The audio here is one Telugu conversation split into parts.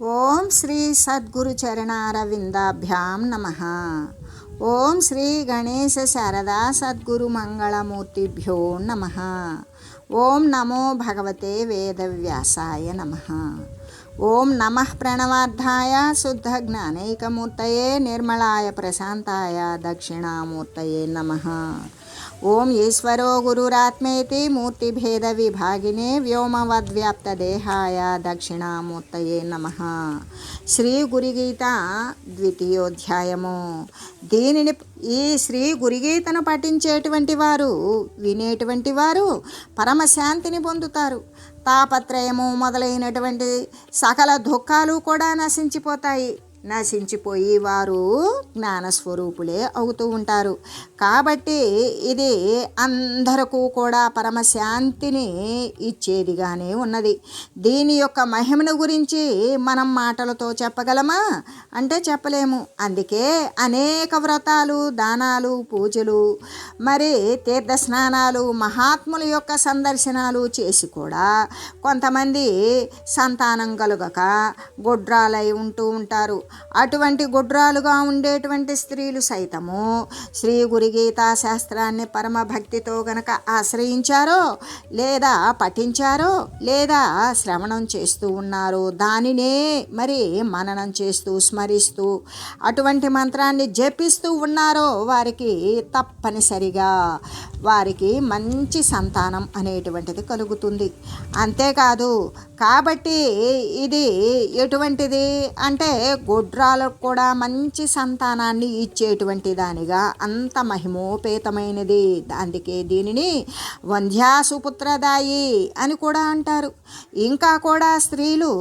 ఓం శ్రీ సద్గురు చరణారవిందాభ్యాం నమః. ఓం శ్రీ గణేశ శారదా సద్గురు మంగళమూర్తిభ్యో నమః. ఓం నమో భగవతే వేదవ్యాసాయ నమః. ఓం నమః ప్రణవార్థాయ శుద్ధ జ్ఞానైకమూర్తయే నిర్మలాయ ప్రశాంతాయ దక్షిణామూర్తయే నమః. ఓం ఈశ్వరో గురురాత్మేతి మూర్తిభేద విభాగినే వ్యోమవద్వ్యాప్తదేహాయ దక్షిణామూర్తయే నమః. శ్రీ గురుగీత ద్వితీయోధ్యాయము. ఈ శ్రీ గురుగీతను పఠించేటువంటి వారు, వినేటువంటి వారు పరమశాంతిని పొందుతారు. తాపత్రయము మొదలైనటువంటి సకల దుఃఖాలు కూడా నశించిపోయి వారు జ్ఞానస్వరూపులే అవుతూ ఉంటారు. కాబట్టి ఇది అందరకు కూడా పరమశాంతిని ఇచ్చేదిగానే ఉన్నది. దీని యొక్క మహిమను గురించి మనం మాటలతో చెప్పగలమా అంటే చెప్పలేము. అందుకే అనేక వ్రతాలు, దానాలు, పూజలు, మరి తీర్థస్నానాలు, మహాత్ముల యొక్క సందర్శనాలు చేసి కూడా కొంతమంది సంతానం కలుగక గొడ్రాలై ఉంటూ ఉంటారు. అటువంటి గుడ్రాలుగా ఉండేటువంటి స్త్రీలు సైతము శ్రీ గురుగీతా శాస్త్రాన్ని పరమ భక్తితో గనక ఆశ్రయించారో, లేదా పఠించారో, లేదా శ్రవణం చేస్తూ ఉన్నారో, దానినే మరి మననం చేస్తూ స్మరిస్తూ అటువంటి మంత్రాన్ని జపిస్తూ ఉన్నారో వారికి తప్పనిసరిగా వారికి మంచి సంతానం అనేటువంటిది కలుగుతుంది. అంతేకాదు, కాబట్టి ఇది ఎటువంటిది అంటే గొడ్రాలకు కూడా మంచి సంతానాన్ని ఇచ్చేటువంటి దానిగా అంత మహిమోపేతమైనది. అందుకే దీనిని వంధ్యాసుపుత్రదాయి అని కూడా అంటారు. ఇంకా కూడా స్త్రీలు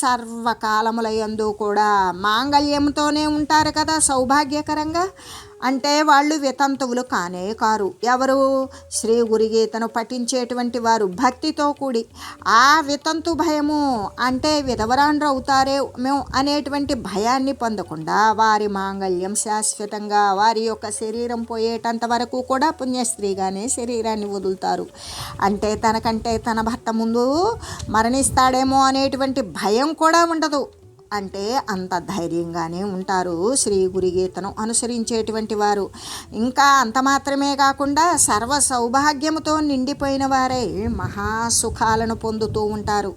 సర్వకాలములయందు కూడా మాంగళ్యంతోనే ఉంటారు కదా, సౌభాగ్యకరంగా. అంటే వాళ్ళు వితంతువులు కానే కారు. ఎవరు? శ్రీ గురుగీతను పఠించేటువంటి వారు భక్తితో కూడి ఆ వితంతు భయము అంటే విధవరాండ్రు అవుతారేమో అనేటువంటి భయాన్ని పొందకుండా వారి మాంగళ్యం శాశ్వతంగా వారి యొక్క శరీరం పోయేటంత వరకు కూడా పుణ్యస్త్రీగానే శరీరాన్ని వదులుతారు. అంటే తనకంటే తన భర్త ముందు మరణిస్తాడేమో అనేటువంటి భయం కూడా ఉండదు. అంటే అంత ధైర్యంగానే ఉంటారు శ్రీ గురుగీతను అనుసరించేటువంటి వారు. ఇంకా అంత మాత్రమే కాకుండా సర్వ సౌభాగ్యముతో నిండిపోయిన వారే మహాసుఖాలను పొందుతూ ఉంటారు.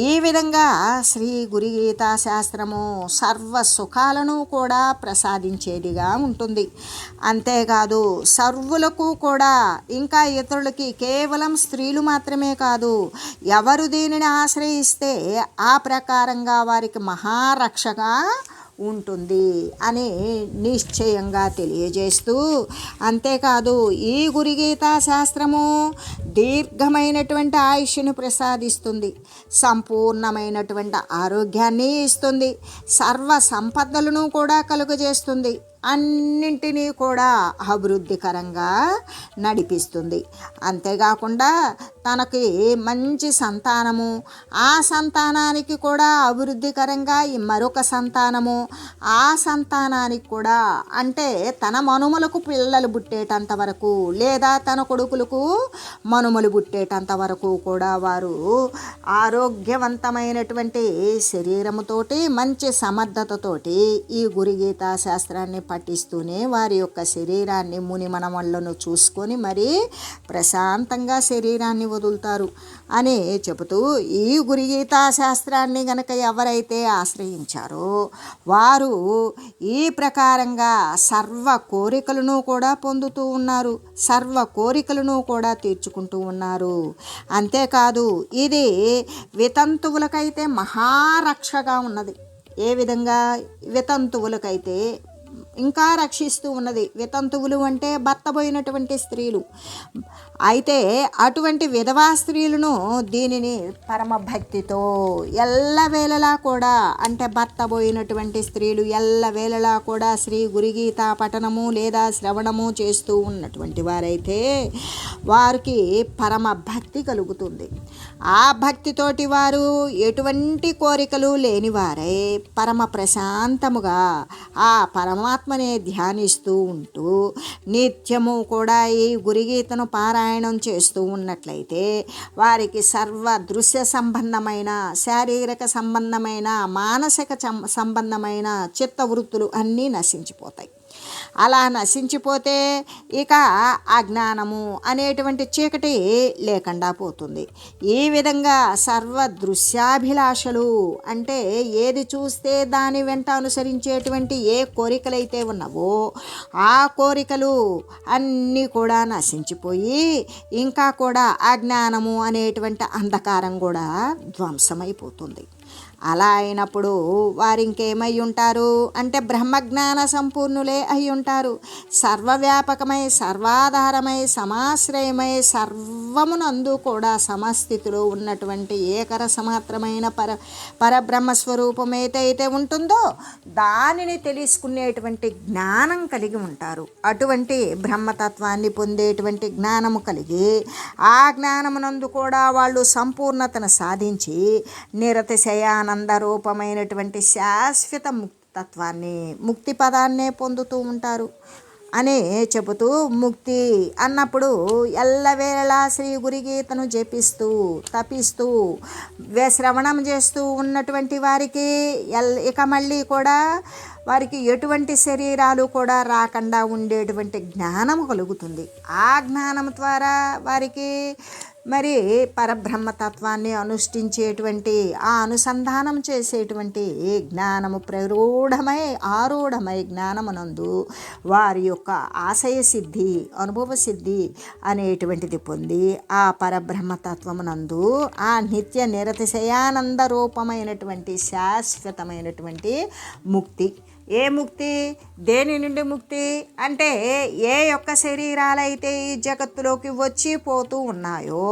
ఈ విధంగా శ్రీ గురుగీతా శాస్త్రము సర్వ సుఖాలను కూడా ప్రసాదించేదిగా ఉంటుంది. అంతేకాదు, సర్వులకు కూడా, ఇంకా ఇతరులకి, కేవలం స్త్రీలు మాత్రమే కాదు, ఎవరు దీనిని ఆశ్రయిస్తే ఆ ప్రకారంగా వారికి మహారక్షగా ఉంటుంది అని నిశ్చయంగా తెలియజేస్తూ, అంతేకాదు ఈ గురుగీతా శాస్త్రము దీర్ఘమైనటువంటి ఆయుష్ను ప్రసాదిస్తుంది, సంపూర్ణమైనటువంటి ఆరోగ్యాన్ని ఇస్తుంది, సర్వ సంపదలను కూడా కలుగజేస్తుంది, అన్నింటినీ కూడా అభివృద్ధికరంగా నడిపిస్తుంది. అంతేకాకుండా తనకి మంచి సంతానము, ఆ సంతానానికి కూడా అభివృద్ధికరంగా మరొక సంతానము, ఆ సంతానానికి కూడా అంటే తన మనుమలకు పిల్లలు పుట్టేటంత వరకు, లేదా తన కొడుకులకు మనుమలు పుట్టేటంత వరకు కూడా వారు ఆరోగ్యవంతమైనటువంటి శరీరముతోటి, మంచి సమర్థతతోటి ఈ గురుగీతా శాస్త్రాన్ని పఠిస్తూనే వారి యొక్క శరీరాన్ని మునిమనమలను చూసుకొని మరి ప్రశాంతంగా శరీరాన్ని వదులుతారు అని చెబుతూ, ఈ గురుగీతా శాస్త్రాన్ని గనక ఎవరైతే ఆశ్రయించారో వారు ఈ ప్రకారంగా సర్వ కోరికలను కూడా పొందుతూ ఉన్నారు, సర్వ కోరికలను కూడా తీర్చుకుంటూ ఉన్నారు. అంతేకాదు, ఇది వితంతువులకైతే మహారక్షగా ఉన్నది. ఏ విధంగా? వితంతువులకైతే ఇంకా రక్షిస్తూ ఉన్నది. వితంతువులు అంటే భర్త పోయినటువంటి స్త్రీలు. అయితే అటువంటి విధవా స్త్రీలను దీనిని పరమ భక్తితో ఎల్లవేళలా కూడా, అంటే భర్త పోయినటువంటి స్త్రీలు ఎల్లవేళలా కూడా శ్రీ గురుగీత పఠనము లేదా శ్రవణము చేస్తూ ఉన్నటువంటి వారైతే వారికి పరమ భక్తి కలుగుతుంది. ఆ భక్తితోటి వారు ఎటువంటి కోరికలు లేనివారై పరమ ప్రశాంతముగా ఆ పరమాత్మనే ధ్యానిస్తూ ఉంటూ నిత్యము కూడా ఈ గురుగీతను పారాయణం చేస్తూ ఉన్నట్లయితే వారికి సర్వ దృశ్య సంబంధమైన, శారీరక సంబంధమైన, మానసిక సంబంధమైన చిత్తవృత్తులు అన్నీ నశించిపోతాయి. అలా నశించిపోతే ఇక అజ్ఞానము అనేటువంటి చీకటి లేకుండా పోతుంది. ఈ విధంగా సర్వ దృశ్యాభిలాషలు అంటే ఏది చూస్తే దాని వెంట అనుసరించేటువంటి ఏ కోరికలైతే ఉన్నావో ఆ కోరికలు అన్నీ కూడా నశించిపోయి ఇంకా కూడా అజ్ఞానము అనేటువంటి అంధకారం కూడా ధ్వంసమైపోతుంది. అలా అయినప్పుడు వారు ఇంకేమై ఉంటారు అంటే బ్రహ్మజ్ఞాన సంపూర్ణులే అయి ఉంటారు. సర్వవ్యాపకమై, సర్వాధారమై, సమాశ్రయమై, సర్వమునందు కూడా సమస్థితిలో ఉన్నటువంటి ఏకరసమాత్రమైన పరబ్రహ్మస్వరూపం ఏదైతే ఉంటుందో దానిని తెలుసుకునేటువంటి జ్ఞానం కలిగి ఉంటారు. అటువంటి బ్రహ్మతత్వాన్ని పొందేటువంటి జ్ఞానము కలిగి ఆ జ్ఞానమునందు కూడా వాళ్ళు సంపూర్ణతను సాధించి నిరతిశయానంద రూపమైనటువంటి శాశ్వత ముక్తత్వాన్ని, ముక్తి పదాన్నే పొందుతూ ఉంటారు అని చెబుతూ, ముక్తి అన్నప్పుడు ఎల్లవేళలా శ్రీ గురుగీతను జపిస్తూ తపిస్తూ శ్రవణం చేస్తూ ఉన్నటువంటి వారికి ఇక మళ్ళీ కూడా వారికి ఎటువంటి శరీరాలు కూడా రాకుండా ఉండేటువంటి జ్ఞానం కలుగుతుంది. ఆ జ్ఞానం ద్వారా వారికి మరి పరబ్రహ్మతత్వాన్ని అనుష్ఠించేటువంటి, ఆ అనుసంధానం చేసేటువంటి జ్ఞానము ఆరూఢమై జ్ఞానమునందు వారి యొక్క ఆశయ సిద్ధి, అనుభవ సిద్ధి అనేటువంటిది పొంది ఆ పరబ్రహ్మతత్వమునందు ఆ నిత్య నిరతిశయానంద రూపమైనటువంటి శాశ్వతమైనటువంటి ముక్తి. ఏ ముక్తి? దేని నుండి ముక్తి అంటే ఏ యొక్క శరీరాలైతే ఈ జగత్తులోకి వచ్చి పోతూ ఉన్నాయో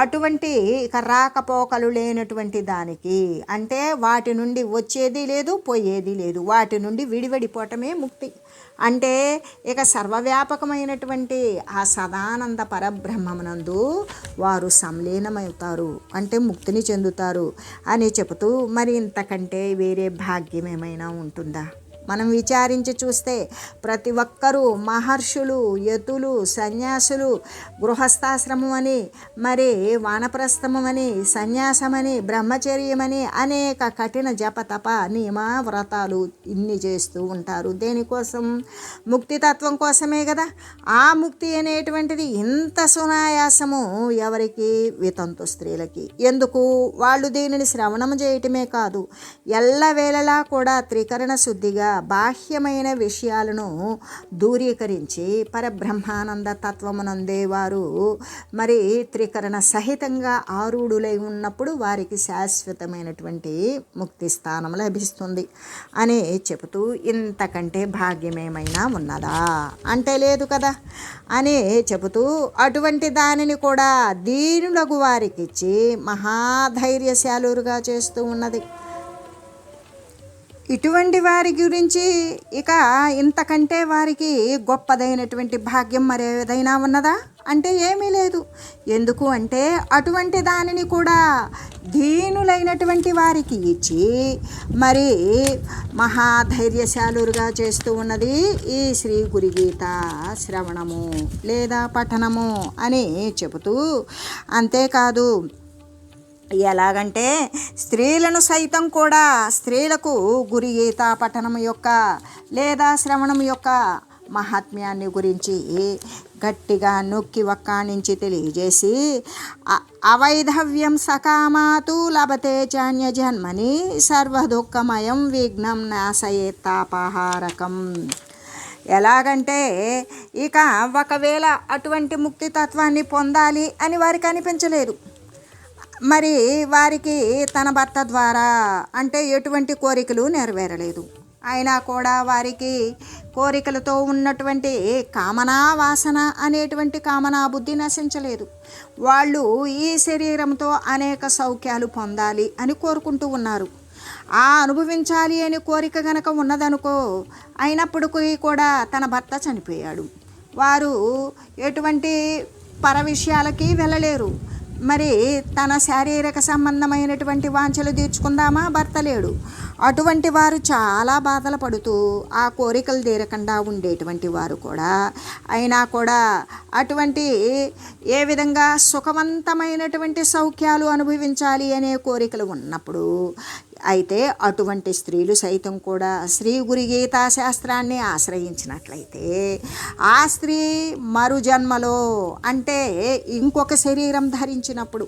అటువంటి ఇక రాకపోకలు లేనటువంటి దానికి, అంటే వాటి నుండి వచ్చేది లేదు, పోయేది లేదు, వాటి నుండి విడివడిపోవటమే ముక్తి. అంటే ఇక సర్వవ్యాపకమైనటువంటి ఆ సదానంద పరబ్రహ్మమునందు వారు సంలీనమవుతారు, అంటే ముక్తిని చెందుతారు అని చెబుతూ, మరి ఇంతకంటే వేరే భాగ్యం ఏమైనా ఉంటుందా? మనం విచారించి చూస్తే ప్రతి ఒక్కరూ మహర్షులు, యతులు, సన్యాసులు గృహస్థాశ్రమం అని, మరి వానప్రస్థమం అని, సన్యాసమని, బ్రహ్మచర్యమని అనేక కఠిన జపతప నియమ వ్రతాలు ఇన్ని చేస్తూ ఉంటారు. దేనికోసం? ముక్తితత్వం కోసమే కదా. ఆ ముక్తి అనేటువంటిది ఇంత సునాయాసము ఎవరికి? వితంతు స్త్రీలకి. ఎందుకు? వాళ్ళు దీనిని శ్రవణం చేయటమే కాదు, ఎల్లవేళలా కూడా త్రికరణ శుద్ధిగా బాహ్యమైన విషయాలను దూరీకరించి పరబ్రహ్మానంద తత్వమునందే వారు మరి త్రికరణ సహితంగా ఆరూఢులై ఉన్నప్పుడు వారికి శాశ్వతమైనటువంటి ముక్తి స్థానం లభిస్తుంది అని చెబుతూ, ఇంతకంటే భాగ్యమేమైనా ఉన్నదా అంటే లేదు కదా అని చెబుతూ, అటువంటి దానిని కూడా దీనులకు వారికి ఇచ్చి మహాధైర్యశాలురుగా చేస్తూ ఉన్నది. ఇటువంటి వారి గురించి ఇక ఇంతకంటే వారికి గొప్పదైనటువంటి భాగ్యం మరేదైనా ఉన్నదా అంటే ఏమీ లేదు. ఎందుకు అంటే అటువంటి దానిని కూడా దీనులైనటువంటి వారికి ఇచ్చి మరి మహాధైర్యశాలురుగా చేస్తూ ఉన్నది ఈ శ్రీ గురుగీత శ్రవణము లేదా పఠనము అని చెబుతూ, అంతేకాదు ఎలాగంటే స్త్రీలను సైతం కూడా స్త్రీలకు గురుగీత పఠనం యొక్క లేదా శ్రవణం యొక్క మహాత్మ్యాన్ని గురించి గట్టిగా నొక్కి వక్కాణించి తెలియజేసి, అవైధవ్యం సకామాతు లభతే చాన్య జన్మని సర్వదుఃఖమయం విఘ్నం నాశయేత్తాపహారకం. ఎలాగంటే ఇక ఒకవేళ అటువంటి ముక్తి తత్వాన్ని పొందాలి అని వారికి అనిపించలేదు, మరి వారికి తన భర్త ద్వారా అంటే ఎటువంటి కోరికలు నెరవేరలేదు, అయినా కూడా వారికి కోరికలతో ఉన్నటువంటి కామనా వాసన అనేటువంటి కామనా బుద్ధి నశించలేదు. వాళ్ళు ఈ శరీరంతో అనేక సౌఖ్యాలు పొందాలి అని కోరుకుంటూ ఉన్నారు. ఆ అనుభవించాలి అని కోరిక గనక ఉన్నదనుకో, అయినప్పటికీ కూడా తన భర్త చనిపోయాడు, వారు ఎటువంటి పర విషయాలకి వెళ్ళలేరు, మరి తన శారీరక సంబంధమైనటువంటి వాంఛలు తీర్చుకుందామా, భర్త లేడు. అటువంటి వారు చాలా బాధలు పడుతూ ఆ కోరికలు తీరకుండా ఉండేటువంటి వారు కూడా అయినా కూడా అటువంటి ఏ విధంగా సుఖవంతమైనటువంటి సౌఖ్యాలు అనుభవించాలి అనే కోరికలు ఉన్నప్పుడు అయితే అటువంటి స్త్రీలు సైతం కూడా శ్రీ గురు గీతా శాస్త్రాన్ని ఆశ్రయించినట్లయితే ఆ స్త్రీ మరు జన్మలో అంటే ఇంకొక శరీరం ధరించినప్పుడు,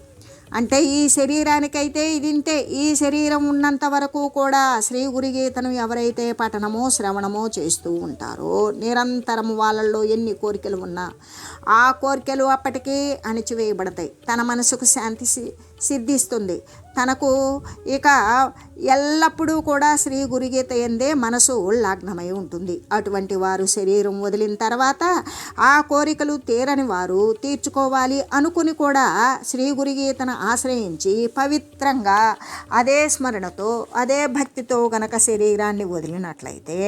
అంటే ఈ శరీరానికైతే ఇదింతే, ఈ శరీరం ఉన్నంత వరకు కూడా శ్రీ గురుగీతను ఎవరైతే పఠనమో శ్రవణమో చేస్తూ ఉంటారో నిరంతరం వాళ్ళల్లో ఎన్ని కోరికలు ఉన్నా ఆ కోరికలు అప్పటికీ అణిచివేయబడతాయి. తన మనసుకు శాంతి సిద్ధిస్తుంది. తనకు ఇక ఎల్లప్పుడూ కూడా శ్రీ గురుగీత ఎందే మనసు లగ్నమై ఉంటుంది. అటువంటి వారు శరీరం వదిలిన తర్వాత ఆ కోరికలు తీరని వారు తీర్చుకోవాలి అనుకుని కూడా శ్రీ గురుగీతను ఆశ్రయించి పవిత్రంగా అదే స్మరణతో అదే భక్తితో గనక శరీరాన్ని వదిలినట్లయితే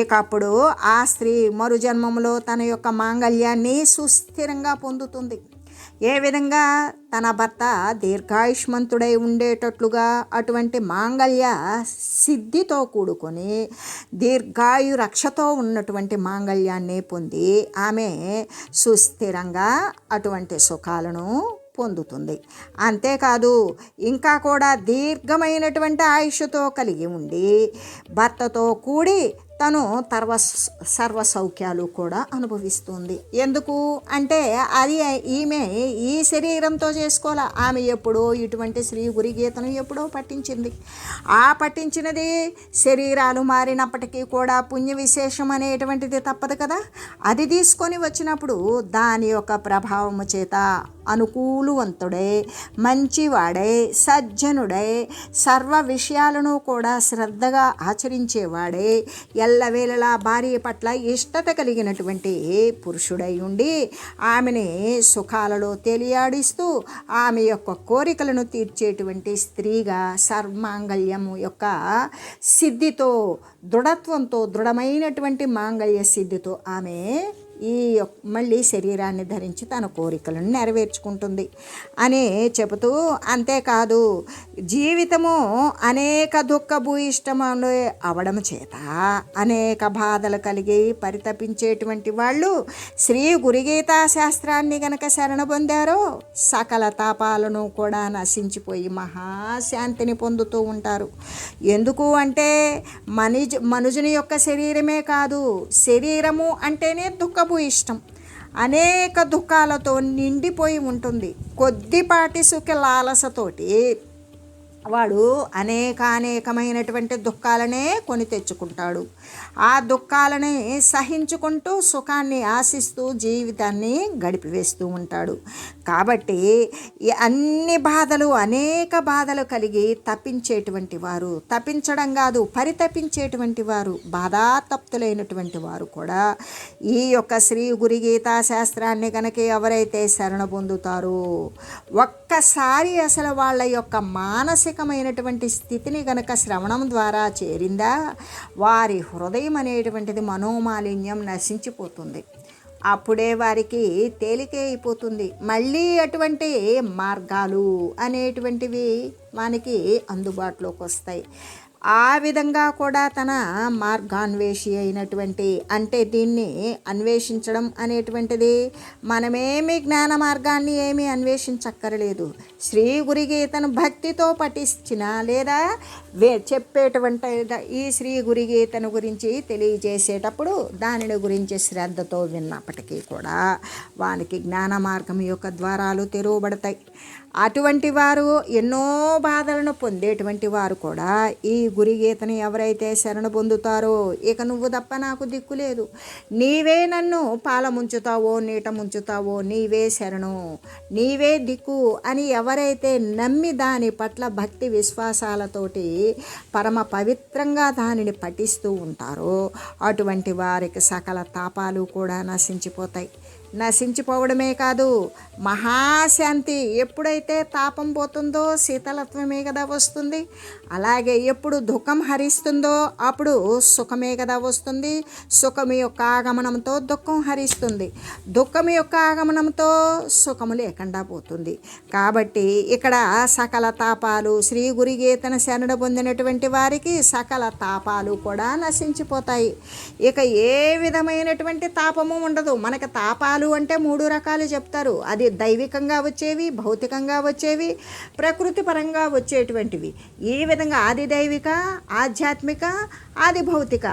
ఇక అప్పుడు ఆ స్త్రీ మరు జన్మంలో తన యొక్క మాంగళ్యాన్ని సుస్థిరంగా పొందుతుంది. ఏ విధంగా తన భర్త దీర్ఘాయుష్మంతుడై ఉండేటట్లుగా అటువంటి మాంగళ్య సిద్ధితో కూడుకొని దీర్ఘాయు రక్షతో ఉన్నటువంటి మాంగళ్యాన్ని పొంది ఆమె సుస్థిరంగా అటువంటి సుఖాలను పొందుతుంది. అంతేకాదు ఇంకా కూడా దీర్ఘమైనటువంటి ఆయుష్తో కలిగి ఉండి భర్తతో కూడి తను సర్వ సౌఖ్యాలు కూడా అనుభవిస్తుంది. ఎందుకు అంటే అది ఈమె ఈ శరీరంతో చేసుకోవాలి. ఆమె ఎప్పుడో ఇటువంటి శ్రీ గురుగీతను ఎప్పుడో పఠించింది. ఆ పఠించినది శరీరాలు మారినప్పటికీ కూడా పుణ్య విశేషం అనేటువంటిది తప్పదు కదా. అది తీసుకొని వచ్చినప్పుడు దాని యొక్క ప్రభావము చేత అనుకూలవంతుడై మంచివాడై సజ్జనుడై సర్వ విషయాలను కూడా శ్రద్ధగా ఆచరించేవాడై ఎల్లవేళలా భార్య పట్ల ఇష్టత కలిగినటువంటి పురుషుడై ఉండి ఆమెని సుఖాలలో తెలియాడిస్తూ ఆమె యొక్క కోరికలను తీర్చేటువంటి స్త్రీగా సర్వమాంగళ్యము యొక్క సిద్ధితో దృఢత్వంతో దృఢమైనటువంటి మాంగళ్య సిద్ధితో ఆమె ఈ మళ్ళీ శరీరాన్ని ధరించి తన కోరికలను నెరవేర్చుకుంటుంది అని చెబుతూ, అంతేకాదు జీవితము అనేక దుఃఖభూయిష్టములు అవడం చేత అనేక బాధలు కలిగి పరితపించేటువంటి వాళ్ళు శ్రీ గురుగీతా శాస్త్రాన్ని గనక శరణ పొందారో సకల తాపాలను కూడా నశించిపోయి మహాశాంతిని పొందుతూ ఉంటారు. ఎందుకు అంటే మనుజుని యొక్క శరీరమే కాదు, శరీరము అంటేనే దుఃఖభూయిష్టం, అనేక దుఃఖాలతో నిండిపోయి ఉంటుంది. కొద్దిపాటి సుఖ లాలసతోటి వాడు అనేకమైనటువంటి దుఃఖాలనే కొని తెచ్చుకుంటాడు. ఆ దుఃఖాలని సహించుకుంటూ సుఖాన్ని ఆశిస్తూ జీవితాన్ని గడిపివేస్తూ ఉంటాడు. కాబట్టి ఈ అన్ని బాధలు అనేక బాధలు కలిగి తప్పించేటువంటి వారు, తప్పించడం కాదు పరితపించేటువంటి వారు, బాధాతప్తులైనటువంటి వారు కూడా ఈ యొక్క శ్రీ గురుగీతా శాస్త్రాన్ని కనుక ఎవరైతే శరణ పొందుతారో ఒక్కసారి అసలు వాళ్ళ యొక్క మానసికమైనటువంటి స్థితిని గనక శ్రవణం ద్వారా చేరిందా వారి హృదయం అనేటువంటిది మనోమాలిన్యం నశించిపోతుంది. అప్పుడే వారికి తేలికే అయిపోతుంది. మళ్ళీ అటువంటి మార్గాలు అనేటువంటివి మనకి అందుబాటులోకి వస్తాయి. ఆ విధంగా కూడా తన మార్గాన్వేషి అయినటువంటి, అంటే దీన్ని అన్వేషించడం అనేటువంటిది మనమేమి జ్ఞాన మార్గాన్ని ఏమీ అన్వేషించక్కర్లేదు. శ్రీ గురుగీతను భక్తితో పఠించిన లేదా చెప్పేటువంటి ఈ శ్రీ గురుగీతను గురించి తెలియజేసేటప్పుడు దానిని గురించి శ్రద్ధతో విన్నప్పటికీ కూడా వానికి జ్ఞాన మార్గం యొక్క ద్వారాలు తెరవబడతాయి. అటువంటి వారు ఎన్నో బాధలను పొందేటువంటి వారు కూడా ఈ గురుగీతని ఎవరైతే శరణు పొందుతారో ఇక నువ్వు తప్ప నాకు దిక్కు లేదు, నీవే నన్ను పాల ముంచుతావో నీట ముంచుతావో, నీవే శరణు నీవే దిక్కు అని ఎవరైతే నమ్మి దాని పట్ల భక్తి విశ్వాసాలతోటి పరమ పవిత్రంగా దానిని పఠిస్తూ ఉంటారో అటువంటి వారికి సకల తాపాలు కూడా నశించిపోతాయి. నశించిపోవడమే కాదు, మహాశాంతి. ఎప్పుడైతే తాపం పోతుందో శీతలత్వమే కదా వస్తుంది. అలాగే ఎప్పుడు దుఃఖం హరిస్తుందో అప్పుడు సుఖమే కదా వస్తుంది. సుఖం యొక్క ఆగమనంతో దుఃఖం హరిస్తుంది. దుఃఖం యొక్క ఆగమనంతో సుఖము లేకుండా పోతుంది. కాబట్టి ఇక్కడ సకల తాపాలు, శ్రీ గురుగీతను శరణ పొందినటువంటి వారికి సకల తాపాలు కూడా నశించిపోతాయి. ఇక ఏ విధమైనటువంటి తాపము ఉండదు. మనకు తాపాలు అంటే 3 రకాలు చెప్తారు. అది దైవికంగా వచ్చేవి, భౌతికంగా వచ్చేవి, ప్రకృతి పరంగా వచ్చేటువంటివి. ఈ విధంగా ఆది దైవిక, ఆధ్యాత్మిక, ఆది భౌతిక,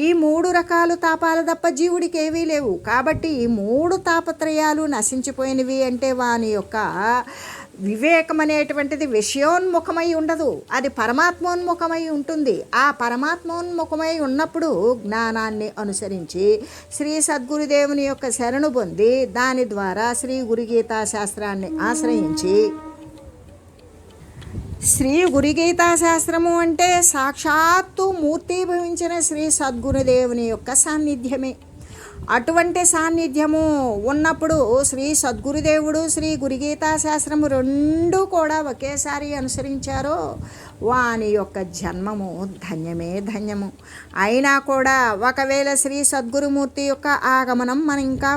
ఈ 3 రకాలు తాపాలు తప్ప జీవుడికి ఏవీ లేవు. కాబట్టి ఈ 3 తాపత్రయాలు నశించిపోయినవి అంటే వాని యొక్క వివేకం అనేటువంటిది విషయోన్ముఖమై ఉండదు, అది పరమాత్మోన్ముఖమై ఉంటుంది. ఆ పరమాత్మోన్ముఖమై ఉన్నప్పుడు జ్ఞానాన్ని అనుసరించి శ్రీ సద్గురుదేవుని యొక్క శరణు పొంది దాని ద్వారా శ్రీ గురుగీతా శాస్త్రాన్ని ఆశ్రయించి, శ్రీ గురుగీతా శాస్త్రము అంటే సాక్షాత్తు మూర్తిభవించిన శ్రీ సద్గురుదేవుని యొక్క సాన్నిధ్యమే. అటువంటి సాన్నిధ్యము ఉన్నప్పుడు శ్రీ సద్గురుదేవుడు శ్రీ గురుగీతా శాస్త్రము 2 కూడా ఒకేసారి అనుసరించారో వాని యొక్క జన్మము ధన్యమే ధన్యము. అయినా కూడా ఒకవేళ శ్రీ సద్గురుమూర్తి యొక్క ఆగమనం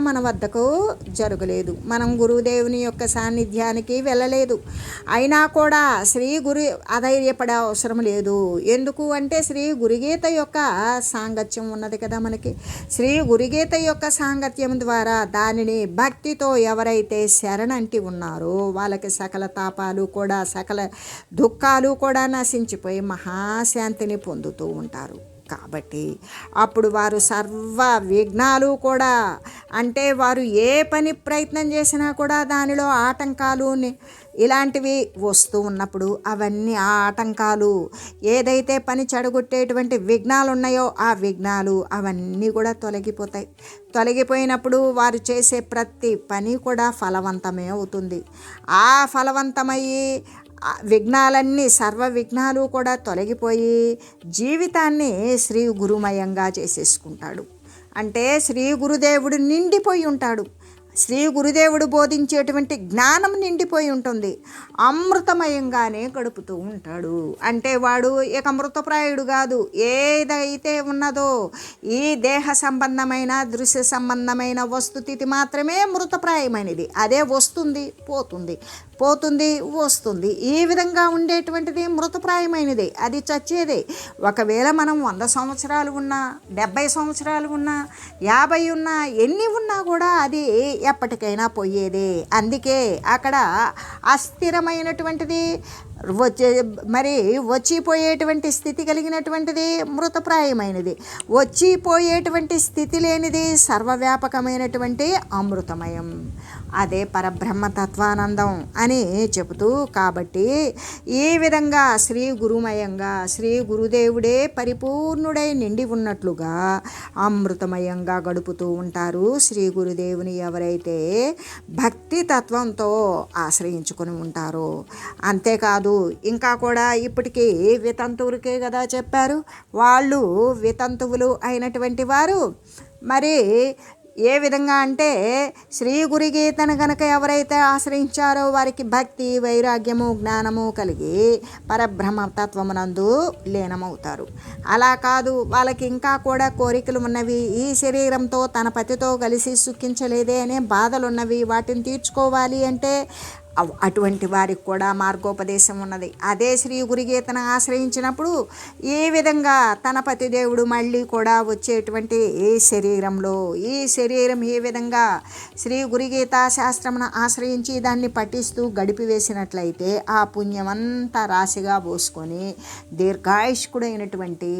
మన వద్దకు జరగలేదు, మనం గురుదేవుని యొక్క సాన్నిధ్యానికి వెళ్ళలేదు. అయినా కూడా శ్రీ గురు అధైర్యపడే అవసరం లేదు. ఎందుకు అంటే శ్రీ గురుగీత యొక్క సాంగత్యం ఉన్నది కదా మనకి. శ్రీ గురుగీత యొక్క సాంగత్యం ద్వారా దానిని భక్తితో ఎవరైతే శరణంటి ఉన్నారో వాళ్ళకి సకల తాపాలు కూడా, సకల దుఃఖాలు కూడా నశించిపోయి మహాశాంతిని పొందుతూ ఉంటారు. కాబట్టి అప్పుడు వారు సర్వ విఘ్నాలు కూడా, అంటే వారు ఏ పని ప్రయత్నం చేసినా కూడా దానిలో ఆటంకాలు ఇలాంటివి వస్తూ ఉన్నప్పుడు అవన్నీ ఆ ఆటంకాలు, ఏదైతే పని చెడగొట్టేటువంటి విఘ్నాలు ఉన్నాయో ఆ విఘ్నాలు అవన్నీ కూడా తొలగిపోతాయి. తొలగిపోయినప్పుడు వారు చేసే ప్రతి పని కూడా ఫలవంతమే అవుతుంది. ఆ ఫలవంతమయ్యి విఘ్నాలన్నీ, సర్వ విఘ్నాలు కూడా తొలగిపోయి జీవితాన్ని శ్రీ గురుమయంగా చేసేసుకుంటాడు. అంటే శ్రీ గురుదేవుడు నిండిపోయి ఉంటాడు. శ్రీ గురుదేవుడు బోధించేటువంటి జ్ఞానం నిండిపోయి ఉంటుంది. అమృతమయంగానే గడుపుతూ ఉంటాడు. అంటే వాడు ఇక మృతప్రాయుడు కాదు. ఏదైతే ఉన్నదో ఈ దేహ సంబంధమైన, దృశ్య సంబంధమైన వస్తుస్థితి మాత్రమే మృతప్రాయమైనది. అదే వస్తుంది, పోతుంది, పోతుంది, వస్తుంది. ఈ విధంగా ఉండేటువంటిది మృతప్రాయమైనది, అది చచ్చేదే. ఒకవేళ మనం 100 సంవత్సరాలు ఉన్నా, 70 సంవత్సరాలు ఉన్నా, 50 ఉన్నా, ఎన్ని ఉన్నా కూడా అది ఎప్పటికైనా పోయేదే. అందుకే అక్కడ అస్థిరమైనటువంటిది వచ్చిపోయేటువంటి స్థితి కలిగినటువంటిది మృతప్రాయమైనది, వచ్చిపోయేటువంటి స్థితి లేనిది సర్వవ్యాపకమైనటువంటి అమృతమయం, అదే పరబ్రహ్మతత్వానందం అని చెబుతూ, కాబట్టి ఈ విధంగా శ్రీ గురుమయంగా శ్రీ గురుదేవుడే పరిపూర్ణుడై నిండి ఉన్నట్లుగా అమృతమయంగా గడుపుతూ ఉంటారు శ్రీ గురుదేవుని ఎవరైతే భక్తి తత్వంతో ఆశ్రయించుకొని ఉంటారో. అంతేకాదు ఇంకా కూడా ఇప్పటికీ వితంతువులకే కదా చెప్పారు. వాళ్ళు వితంతువులు అయినటువంటి వారు మరి ఏ విధంగా అంటే శ్రీ గురుగీతను కనుక ఎవరైతే ఆశ్రయించారో వారికి భక్తి, వైరాగ్యము, జ్ఞానము కలిగి పరబ్రహ్మతత్వమునందు లీనమవుతారు. అలా కాదు, వాళ్ళకి ఇంకా కూడా కోరికలు ఉన్నవి, ఈ శరీరంతో తన పతితో కలిసి సుఖించలేదే అనే బాధలు ఉన్నవి, వాటిని తీర్చుకోవాలి అంటే అటువంటి వారికి కూడా మార్గోపదేశం ఉన్నది. అదే శ్రీ గురుగీతను ఆశ్రయించినప్పుడు ఈ విధంగా తన పతిదేవుడు మళ్ళీ కూడా వచ్చేటువంటి ఈ శరీరంలో, ఈ శరీరం ఏ విధంగా శ్రీ గురుగీతా శాస్త్రమును ఆశ్రయించి దాన్ని పఠిస్తూ గడిపివేసినట్లయితే ఆ పుణ్యమంతా రాశిగా పోసుకొని దీర్ఘాయుష్కుడైనటువంటి,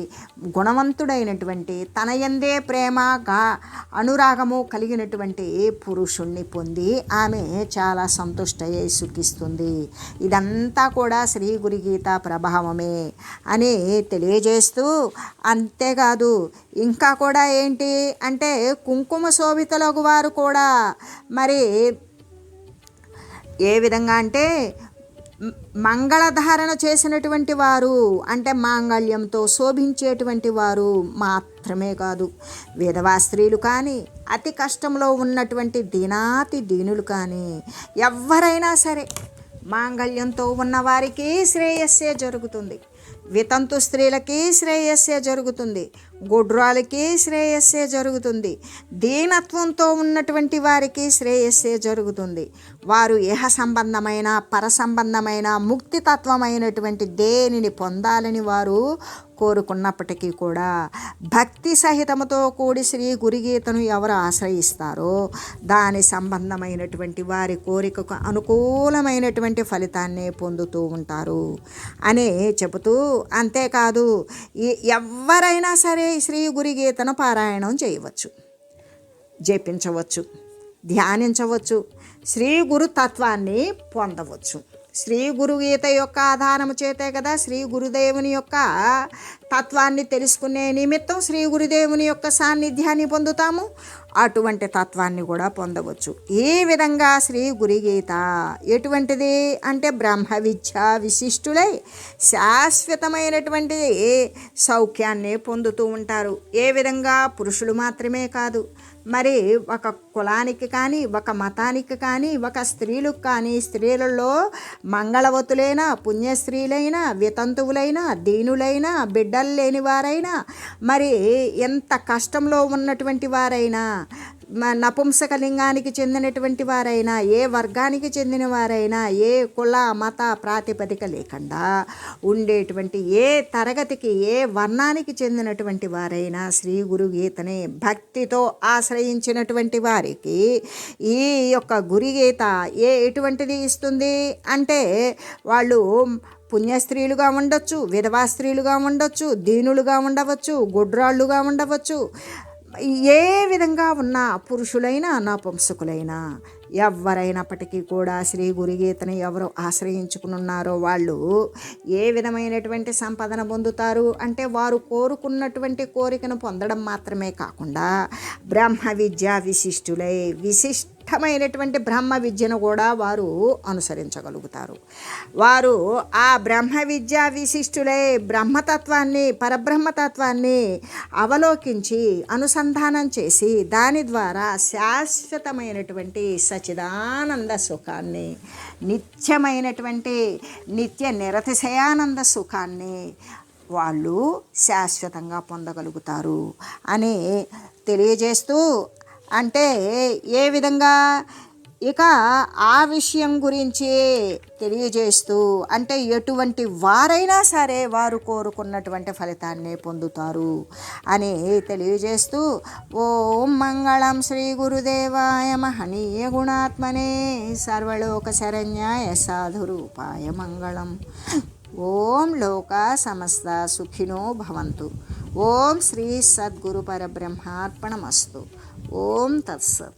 గుణవంతుడైనటువంటి, తన యందే ప్రేమ అనురాగము కలిగినటువంటి పురుషుణ్ణి పొంది ఆమె చాలా సంతుష్టయ్యే సుఖిస్తుంది. ఇదంతా కూడా శ్రీ గురుగీత ప్రభావమే అని తెలియజేస్తూ, అంతేకాదు ఇంకా కూడా ఏంటి అంటే కుంకుమ శోభితలకు వారు కూడా మరి ఏ విధంగా అంటే మంగళధారణ చేసినటువంటి వారు, అంటే మాంగళ్యంతో శోభించేటువంటి వారు మాత్రమే కాదు, విధవా స్త్రీలు కానీ, అతి కష్టంలో ఉన్నటువంటి దీనాతి దీనులు కానీ ఎవరైనా సరే మాంగళ్యంతో ఉన్నవారికి శ్రేయస్సే జరుగుతుంది. వితంతు స్త్రీలకి శ్రేయస్సే జరుగుతుంది, గుడ్రాలకి శ్రేయస్సే జరుగుతుంది, దీనత్వంతో ఉన్నటువంటి వారికి శ్రేయస్సే జరుగుతుంది. వారు ఇహ సంబంధమైన పర సంబంధమైన ముక్తితత్వమైనటువంటి దేనిని పొందాలని వారు కోరుకున్నప్పటికీ కూడా భక్తి సహితముతో కూడి శ్రీ గురుగీతను ఎవరు ఆశ్రయిస్తారో దాని సంబంధమైనటువంటి వారి కోరికకు అనుకూలమైనటువంటి ఫలితాన్ని పొందుతూ ఉంటారు అని చెబుతూ, అంతేకాదు ఎవరైనా సరే శ్రీ గురుగీతను పారాయణం చేయవచ్చు, జపించవచ్చు, ధ్యానించవచ్చు, శ్రీ గురుతత్వాన్ని పొందవచ్చు. శ్రీ గురుగీత యొక్క ఆధారము చేతే కదా శ్రీ గురుదేవుని యొక్క తత్వాన్ని తెలుసుకునే నిమిత్తం శ్రీ గురుదేవుని యొక్క సాన్నిధ్యాన్ని పొందుతాము. అటువంటి తత్వాన్ని కూడా పొందవచ్చు. ఈ విధంగా శ్రీ గురుగీత ఎటువంటిది అంటే బ్రహ్మ విద్య విశిష్టులై శాశ్వతమైనటువంటి సౌఖ్యాన్ని పొందుతూ ఉంటారు. ఏ విధంగా పురుషులు మాత్రమే కాదు, మరి ఒక కులానికి కానీ ఒక మతానికి కానీ ఒక స్త్రీలకు కానీ, స్త్రీలలో మంగళవతులైన పుణ్యస్త్రీలైన వితంతువులైన దీనులైన బిడ్డలు లేని వారైనా, మరి ఎంత కష్టంలో ఉన్నటువంటి వారైనా, నపుంసకలింగానికి చెందినటువంటి వారైనా, ఏ వర్గానికి చెందిన వారైనా, ఏ కుల మత ప్రాతిపదిక లేకుండా ఉండేటువంటి ఏ తరగతికి ఏ వర్ణానికి చెందినటువంటి వారైనా శ్రీ గురుగీతని భక్తితో ఆశ్రయించినటువంటి వారికి ఈ యొక్క గురుగీత ఎటువంటిది ఇస్తుంది అంటే వాళ్ళు పుణ్యస్త్రీలుగా ఉండొచ్చు, విధవా స్త్రీలుగా ఉండొచ్చు, దీనులుగా ఉండవచ్చు, గుడ్రాళ్ళుగా ఉండవచ్చు, ఏ విధంగా ఉన్న పురుషులైనా నపుంసకులైనా ఎవరైనప్పటికీ కూడా శ్రీ గురుగీతని ఎవరు ఆశ్రయించుకున్నారో వాళ్ళు ఏ విధమైనటువంటి సంపదన పొందుతారు అంటే వారు కోరుకున్నటువంటి కోరికను పొందడం మాత్రమే కాకుండా బ్రహ్మ విద్య విశిష్టులై విశిష్టమైనటువంటి బ్రహ్మ విద్యను కూడా వారు అనుసరించగలుగుతారు. వారు ఆ బ్రహ్మ విద్య విశిష్టులై బ్రహ్మతత్వాన్ని పరబ్రహ్మతత్వాన్ని అవలోకించి అనుసంధానం చేసి దాని ద్వారా శాశ్వతమైనటువంటి సచిదానంద సుఖాన్ని, నిత్యమైనటువంటి నిత్య నిరతిశయానంద సుఖాన్ని వాళ్ళు శాశ్వతంగా పొందగలుగుతారు అని తెలియజేస్తూ, అంటే ఏ విధంగా ఇక ఆ విషయం గురించి తెలియజేస్తూ, అంటే ఎటువంటి వారైనా సరే వారు కోరుకున్నటువంటి ఫలితాన్ని పొందుతారు అని తెలియజేస్తూ, ఓం మంగళం శ్రీ గురుదేవాయ మహనీయ గుణాత్మనే సర్వలోక శరణ్యాయ సాధురూపాయ మంగళం. ఓం లోకా సమస్త సుఖినో భవంతు. ఓం శ్రీ సద్గురు పరబ్రహ్మార్పణమస్తు. ఓం తత్సత్.